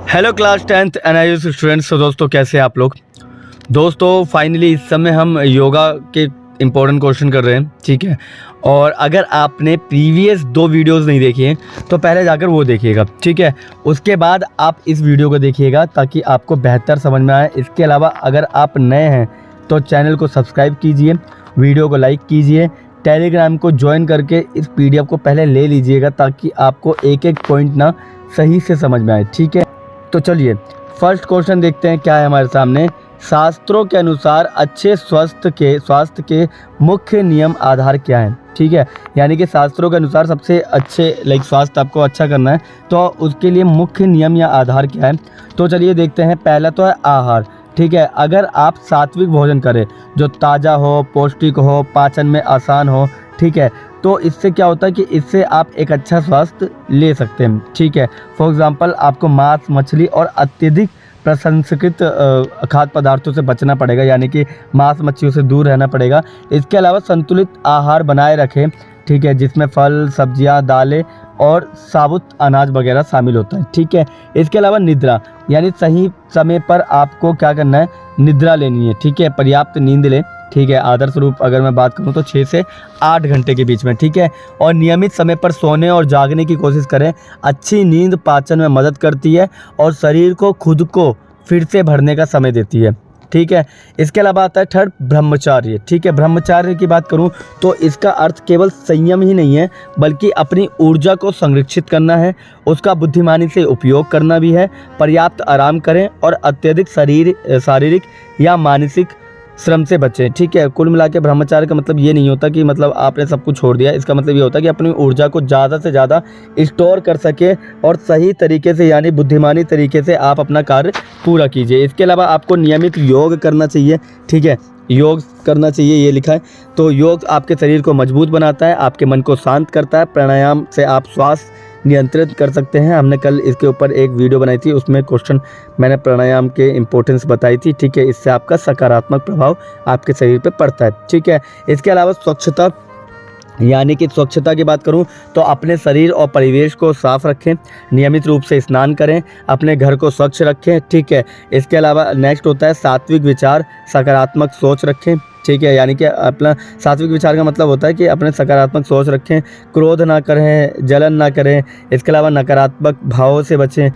Hello class 10th NIS students. तो दोस्तों कैसे हैं आप लोग। दोस्तों फाइनली इस समय हम योगा के इम्पोर्टेंट क्वेश्चन कर रहे हैं, ठीक है। और अगर आपने प्रीवियस 2 वीडियोस नहीं देखी हैं तो पहले जाकर वो देखिएगा, ठीक है। उसके बाद आप इस वीडियो को देखिएगा ताकि आपको बेहतर समझ में आए। इसके अलावा अगर आप नए हैं तो चैनल को सब्सक्राइब कीजिए, वीडियो को लाइक कीजिए, टेलीग्राम को ज्वाइन करके इस PDF को पहले ले लीजिएगा ताकि आपको एक एक पॉइंट ना सही से समझ में आए, ठीक है। तो चलिए फर्स्ट क्वेश्चन देखते हैं क्या है हमारे सामने। शास्त्रों के अनुसार अच्छे स्वास्थ्य के मुख्य नियम आधार क्या हैं, ठीक है। यानी कि शास्त्रों के अनुसार सबसे अच्छे स्वास्थ्य आपको अच्छा करना है तो उसके लिए मुख्य नियम या आधार क्या है। तो चलिए देखते हैं। पहला तो है आहार, ठीक है। अगर आप सात्विक भोजन करें जो ताज़ा हो, पौष्टिक हो, पाचन में आसान हो, ठीक है, तो इससे क्या होता है कि इससे आप एक अच्छा स्वास्थ्य ले सकते हैं, ठीक है। फॉर एग्जांपल आपको मांस, मछली और अत्यधिक प्रसंस्कृत खाद्य पदार्थों से बचना पड़ेगा, यानी कि मांस मच्छियों से दूर रहना पड़ेगा। इसके अलावा संतुलित आहार बनाए रखें, ठीक है, जिसमें फल, सब्जियां, दालें और साबुत अनाज वगैरह शामिल होता है, ठीक है। इसके अलावा निद्रा, यानी सही समय पर आपको क्या करना है, निद्रा लेनी है, ठीक है। पर्याप्त नींद लें, ठीक है। आदर्श रूप अगर मैं बात करूं तो 6 से 8 घंटे के बीच में, ठीक है। और नियमित समय पर सोने और जागने की कोशिश करें। अच्छी नींद पाचन में मदद करती है और शरीर को खुद को फिर से भरने का समय देती है, ठीक है। इसके अलावा आता है थर्ड ब्रह्मचार्य, ठीक है। ब्रह्मचार्य की बात करूं तो इसका अर्थ केवल संयम ही नहीं है बल्कि अपनी ऊर्जा को संरक्षित करना है, उसका बुद्धिमानी से उपयोग करना भी है। पर्याप्त आराम करें और अत्यधिक शारीरिक या मानसिक श्रम से बचें, ठीक है। कुल मिला के ब्रह्मचार्य का मतलब ये नहीं होता कि आपने सब कुछ छोड़ दिया। इसका मतलब ये होता है कि अपनी ऊर्जा को ज़्यादा से ज़्यादा स्टोर कर सके और सही तरीके से यानी बुद्धिमानी तरीके से आप अपना कार्य पूरा कीजिए। इसके अलावा आपको नियमित योग करना चाहिए, ठीक है। योग करना चाहिए ये लिखा है। तो योग आपके शरीर को मजबूत बनाता है, आपके मन को शांत करता है। प्राणायाम से आप श्वास नियंत्रित कर सकते हैं। हमने कल इसके ऊपर एक वीडियो बनाई थी, उसमें क्वेश्चन मैंने प्राणायाम के इम्पोर्टेंस बताई थी, ठीक है। इससे आपका सकारात्मक प्रभाव आपके शरीर पे पड़ता है, ठीक है। इसके अलावा स्वच्छता, यानी कि स्वच्छता की बात करूं तो अपने शरीर और परिवेश को साफ रखें, नियमित रूप से स्नान करें, अपने घर को स्वच्छ रखें, ठीक है। इसके अलावा नेक्स्ट होता है सात्विक विचार, सकारात्मक सोच रखें, ठीक है। यानी कि अपना सात्विक विचार का मतलब होता है कि अपने सकारात्मक सोच रखें, क्रोध ना करें, जलन ना करें। इसके अलावा नकारात्मक भावों से बचें।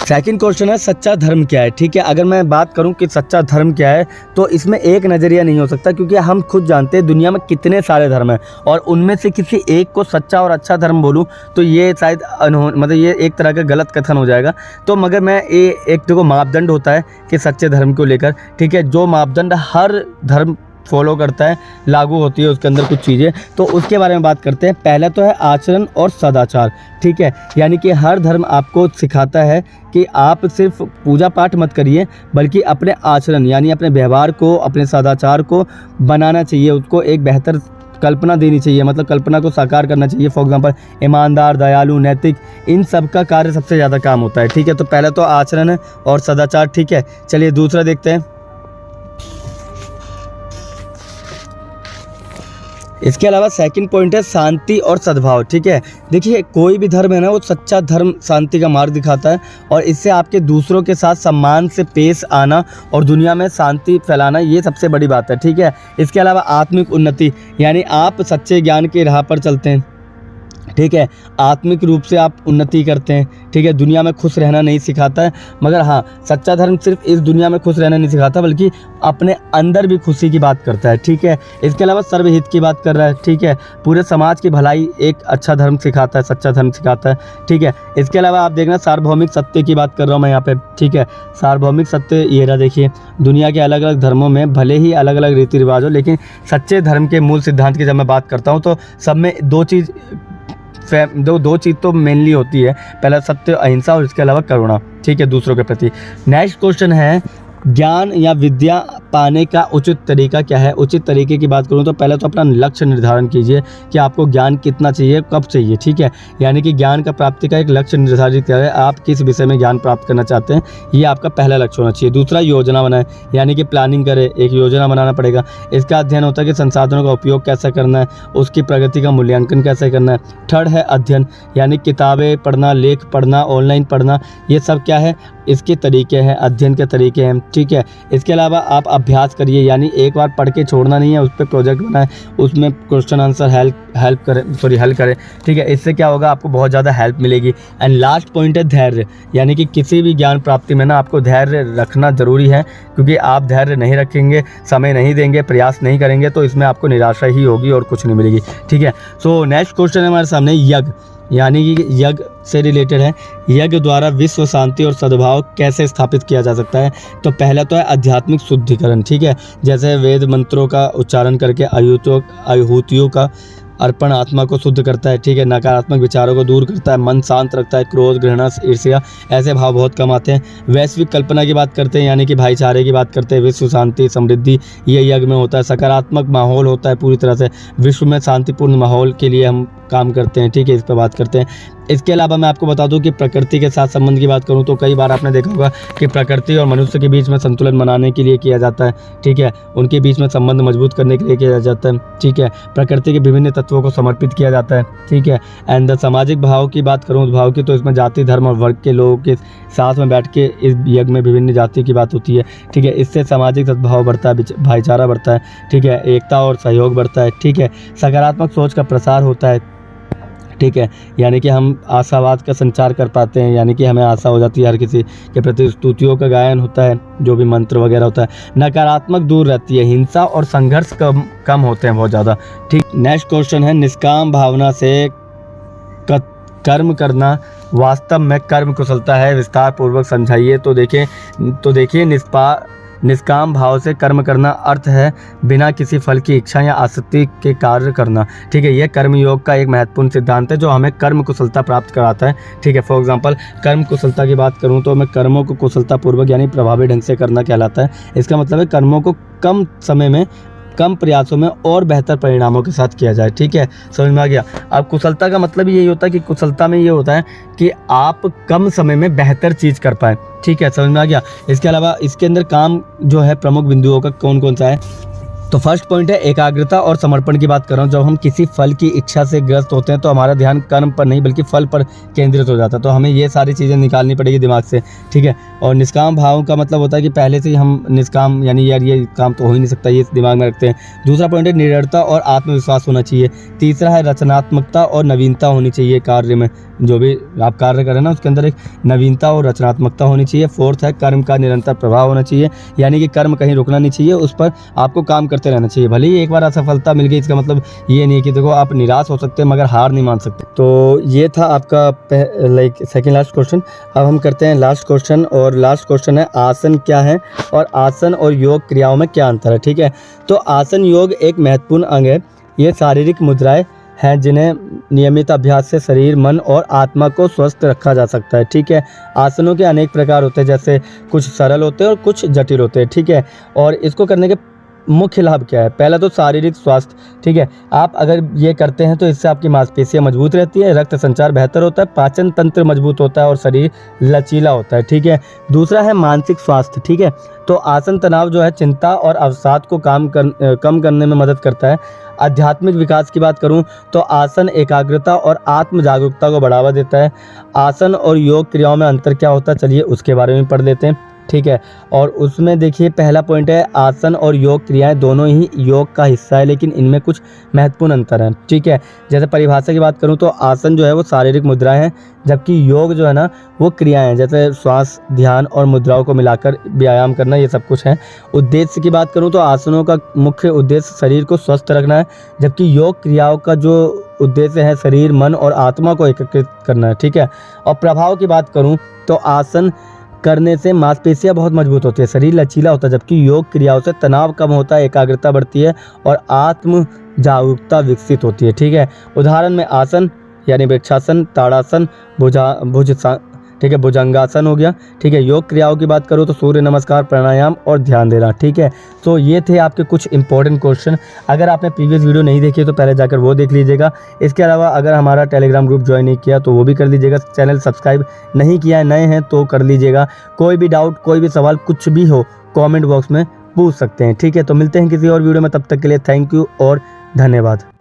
सेकंड क्वेश्चन है सच्चा धर्म क्या है, ठीक है। अगर मैं बात करूं कि सच्चा धर्म क्या है तो इसमें एक नज़रिया नहीं हो सकता, क्योंकि हम खुद जानते हैं दुनिया में कितने सारे धर्म हैं और उनमें से किसी एक को सच्चा और अच्छा धर्म बोलूं तो ये शायद ये एक तरह का गलत कथन हो जाएगा। तो मगर मैं ये एक देखो मापदंड होता है कि सच्चे धर्म को लेकर, ठीक है, जो मापदंड हर धर्म फॉलो करता है, लागू होती है उसके अंदर कुछ चीज़ें, तो उसके बारे में बात करते हैं। पहला तो है आचरण और सदाचार, ठीक है। यानी कि हर धर्म आपको सिखाता है कि आप सिर्फ पूजा पाठ मत करिए बल्कि अपने आचरण यानी अपने व्यवहार को, अपने सदाचार को बनाना चाहिए, उसको एक बेहतर कल्पना देनी चाहिए, मतलब कल्पना को साकार करना चाहिए। फॉर एग्जांपल ईमानदार, दयालु, नैतिक, इन सब का कार्य सबसे ज़्यादा काम होता है, ठीक है। तो पहला तो आचरण है और सदाचार, ठीक है। चलिए दूसरा देखते हैं। इसके अलावा सेकंड पॉइंट है शांति और सद्भाव, ठीक है। देखिए कोई भी धर्म है ना, वो सच्चा धर्म शांति का मार्ग दिखाता है और इससे आपके दूसरों के साथ सम्मान से पेश आना और दुनिया में शांति फैलाना, ये सबसे बड़ी बात है, ठीक है। इसके अलावा आत्मिक उन्नति, यानी आप सच्चे ज्ञान की राह पर चलते हैं, ठीक है। आत्मिक रूप से आप उन्नति करते हैं, ठीक है। दुनिया में खुश रहना नहीं सिखाता है, मगर हाँ सच्चा धर्म सिर्फ इस दुनिया में खुश रहना नहीं सिखाता बल्कि अपने अंदर भी खुशी की बात करता है, ठीक है। इसके अलावा सर्वहित की बात कर रहा है, ठीक है। पूरे समाज की भलाई एक अच्छा धर्म सिखाता है, सच्चा धर्म सिखाता है, ठीक है। इसके अलावा आप देखना सार्वभौमिक सत्य की बात कर रहा हूँ मैं यहाँ पे, ठीक है। सार्वभौमिक सत्य ये रहा, देखिए दुनिया के अलग अलग धर्मों में भले ही अलग अलग रीति रिवाज हो, लेकिन सच्चे धर्म के मूल सिद्धांत की जब मैं बात करता हूँ तो सब में दो चीज़ तो मेनली होती है। पहला सत्य, अहिंसा और इसके अलावा करुणा, ठीक है, दूसरों के प्रति। नेक्स्ट क्वेश्चन है ज्ञान या विद्या पाने का उचित तरीका क्या है? उचित तरीके की बात करूँ तो पहले तो अपना लक्ष्य निर्धारण कीजिए कि आपको ज्ञान कितना चाहिए, कब चाहिए, ठीक है। यानी कि ज्ञान का प्राप्ति का एक लक्ष्य निर्धारित करें, आप किस विषय में ज्ञान प्राप्त करना चाहते हैं, ये आपका पहला लक्ष्य होना चाहिए। दूसरा, योजना बनाएं, यानी कि प्लानिंग करें, एक योजना बनाना पड़ेगा। इसका अध्ययन होता है कि संसाधनों का उपयोग कैसे करना है, उसकी प्रगति का मूल्यांकन कैसे करना है। थर्ड है अध्ययन, यानी किताबें पढ़ना, लेख पढ़ना, ऑनलाइन पढ़ना, ये सब क्या है, इसके तरीके हैं, अध्ययन के तरीके हैं, ठीक है। इसके अलावा आप अभ्यास करिए, यानी एक बार पढ़ के छोड़ना नहीं है, उस पर प्रोजेक्ट बनाएं, उसमें क्वेश्चन आंसर हल करें, ठीक है। इससे क्या होगा, आपको बहुत ज़्यादा हेल्प मिलेगी। एंड लास्ट पॉइंट है धैर्य, यानी कि किसी भी ज्ञान प्राप्ति में ना आपको धैर्य रखना ज़रूरी है, क्योंकि आप धैर्य नहीं रखेंगे, समय नहीं देंगे, प्रयास नहीं करेंगे तो इसमें आपको निराशा ही होगी और कुछ नहीं मिलेगी, ठीक है। सो नेक्स्ट क्वेश्चन है हमारे सामने यज्ञ, यानी कि यज्ञ से रिलेटेड है। यज्ञ द्वारा विश्व शांति और सद्भाव कैसे स्थापित किया जा सकता है? तो पहला तो है आध्यात्मिक शुद्धिकरण, ठीक है, जैसे वेद मंत्रों का उच्चारण करके आहुतियों का अर्पण आत्मा को शुद्ध करता है, ठीक है। नकारात्मक विचारों को दूर करता है, मन शांत रखता है, क्रोध, घृणा, ईर्ष्या ऐसे भाव बहुत कम आते हैं। वैश्विक कल्पना की बात करते हैं, यानी कि भाईचारे की बात करते हैं, विश्व शांति समृद्धि ये यज्ञ में होता है। सकारात्मक माहौल होता है, पूरी तरह से विश्व में शांतिपूर्ण माहौल के लिए हम काम करते हैं, ठीक है, इस पर बात करते हैं। इसके अलावा मैं आपको बता दूं कि प्रकृति के साथ संबंध की बात करूं तो कई बार आपने देखा होगा कि प्रकृति और मनुष्य के बीच में संतुलन बनाने के लिए किया जाता है, ठीक है, उनके बीच में संबंध मजबूत करने के लिए किया जाता है, ठीक है। प्रकृति के विभिन्न तत्वों को समर्पित किया जाता है, ठीक है। एंड सामाजिक भाव की बात करूँ भाव की, तो इसमें जाति, धर्म और वर्ग के लोगों के साथ में बैठ के इस यज्ञ में विभिन्न जाति की बात होती है, ठीक है। इससे सामाजिक सद्भाव बढ़ता है, भाईचारा बढ़ता है, ठीक है, एकता और सहयोग बढ़ता है, ठीक है। सकारात्मक सोच का प्रसार होता है, ठीक है, यानी कि हम आशावाद का संचार कर पाते हैं, यानी कि हमें आशा हो जाती है, हर किसी के प्रति स्तुतियों का गायन होता है, जो भी मंत्र वगैरह होता है। नकारात्मक दूर रहती है, हिंसा और संघर्ष कम होते हैं बहुत ज़्यादा, ठीक। नेक्स्ट क्वेश्चन है निष्काम भावना से कर्म करना वास्तव में कर्म कुशलता है, विस्तार पूर्वक समझाइए। तो देखिए निष्काम भाव से कर्म करना अर्थ है बिना किसी फल की इच्छा या आसक्ति के कार्य करना, ठीक है। यह कर्म योग का एक महत्वपूर्ण सिद्धांत है जो हमें कर्म कुशलता प्राप्त कराता है, ठीक है। फॉर एग्जांपल कर्म कुशलता की बात करूं तो मैं कर्मों को कुशलता पूर्वक यानी प्रभावी ढंग से करना कहलाता है। इसका मतलब है कर्मों को कम समय में, कम प्रयासों में और बेहतर परिणामों के साथ किया जाए, ठीक है, समझ में आ गया। अब कुशलता का मतलब यही होता है कि कुशलता में ये होता है कि आप कम समय में बेहतर चीज़ कर पाएँ, ठीक है, समझ में आ गया। इसके अलावा इसके अंदर काम जो है प्रमुख बिंदुओं का कौन कौन सा है? तो फर्स्ट पॉइंट है एकाग्रता और समर्पण की बात कर रहा हूँ। जब हम किसी फल की इच्छा से ग्रस्त होते हैं तो हमारा ध्यान कर्म पर नहीं बल्कि फल पर केंद्रित हो जाता है, तो हमें ये सारी चीज़ें निकालनी पड़ेगी दिमाग से, ठीक है। और निष्काम भाव का मतलब होता है कि पहले से ही हम निष्काम, यानी यार ये काम तो हो ही नहीं सकता, ये दिमाग में रखते हैं। दूसरा पॉइंट है निडरता और आत्मविश्वास होना चाहिए। तीसरा है रचनात्मकता और नवीनता होनी चाहिए कार्य में, जो भी आप कार्य करें ना उसके अंदर एक नवीनता और रचनात्मकता होनी चाहिए। फोर्थ है कर्म का निरंतर प्रभाव होना चाहिए, यानी कि कर्म कहीं रुकना नहीं चाहिए, उस पर आपको काम करते रहना चाहिए। भले ही एक बार असफलता मिल गई, इसका मतलब ये नहीं है कि देखो आप निराश हो सकते हैं मगर हार नहीं मान सकते। तो ये था आपका सेकंड लास्ट क्वेश्चन। अब हम करते हैं लास्ट क्वेश्चन, और लास्ट क्वेश्चन है आसन क्या है और आसन और योग क्रियाओं में क्या अंतर है, ठीक है। तो आसन योग एक महत्वपूर्ण अंग है। ये शारीरिक मुद्राएं हैं जिन्हें नियमित अभ्यास से शरीर, मन और आत्मा को स्वस्थ रखा जा सकता है, ठीक है। आसनों के अनेक प्रकार होते हैं, जैसे कुछ सरल होते हैं और कुछ जटिल होते हैं, ठीक है। और इसको करने के मुख्य लाभ क्या है? पहला तो शारीरिक स्वास्थ्य, ठीक है। आप अगर ये करते हैं तो इससे आपकी मांसपेशियां मजबूत रहती है, रक्त संचार बेहतर होता है, पाचन तंत्र मजबूत होता है और शरीर लचीला होता है, ठीक है। दूसरा है मानसिक स्वास्थ्य, ठीक है। तो आसन तनाव जो है, चिंता और अवसाद को कम करने में मदद करता है। आध्यात्मिक विकास की बात करूं तो आसन एकाग्रता और आत्म जागरूकता को बढ़ावा देता है। आसन और योग क्रियाओं में अंतर क्या होता है, चलिए उसके बारे में पढ़ लेते हैं, ठीक है। और उसमें देखिए पहला पॉइंट है आसन और योग क्रियाएं दोनों ही योग का हिस्सा है, लेकिन इनमें कुछ महत्वपूर्ण अंतर हैं, ठीक है। जैसे परिभाषा की बात करूं तो आसन जो है वो शारीरिक मुद्राएं हैं, जबकि योग जो है ना वो क्रियाएं हैं, जैसे श्वास, ध्यान और मुद्राओं को मिलाकर व्यायाम करना, ये सब कुछ है। उद्देश्य की बात करूं तो आसनों का मुख्य उद्देश्य शरीर को स्वस्थ रखना है, जबकि योग क्रियाओं का जो उद्देश्य है शरीर, मन और आत्मा को एकीकृत करना है, ठीक है। और प्रभाव की बात करूँ तो आसन करने से मांसपेशियां बहुत मजबूत होती है, शरीर लचीला होता है, जबकि योग क्रियाओं से तनाव कम होता है, एकाग्रता बढ़ती है और आत्म जागरूकता विकसित होती है, ठीक है। उदाहरण में आसन यानी वृक्षासन, ताड़ासन, भुजासन, ठीक है, भुजंगासन हो गया, ठीक है। योग क्रियाओं की बात करूँ तो सूर्य नमस्कार, प्राणायाम और ध्यान देना, ठीक है। तो ये थे आपके कुछ इंपॉर्टेंट क्वेश्चन। अगर आपने प्रीवियस वीडियो नहीं देखी तो पहले जाकर वो देख लीजिएगा। इसके अलावा अगर हमारा टेलीग्राम ग्रुप ज्वाइन नहीं किया तो वो भी कर लीजिएगा। चैनल सब्सक्राइब नहीं किया है, नए हैं तो कर लीजिएगा। कोई भी डाउट, कोई भी सवाल, कुछ भी हो कमेंट बॉक्स में पूछ सकते हैं, ठीक है। तो मिलते हैं किसी और वीडियो में, तब तक के लिए थैंक यू और धन्यवाद।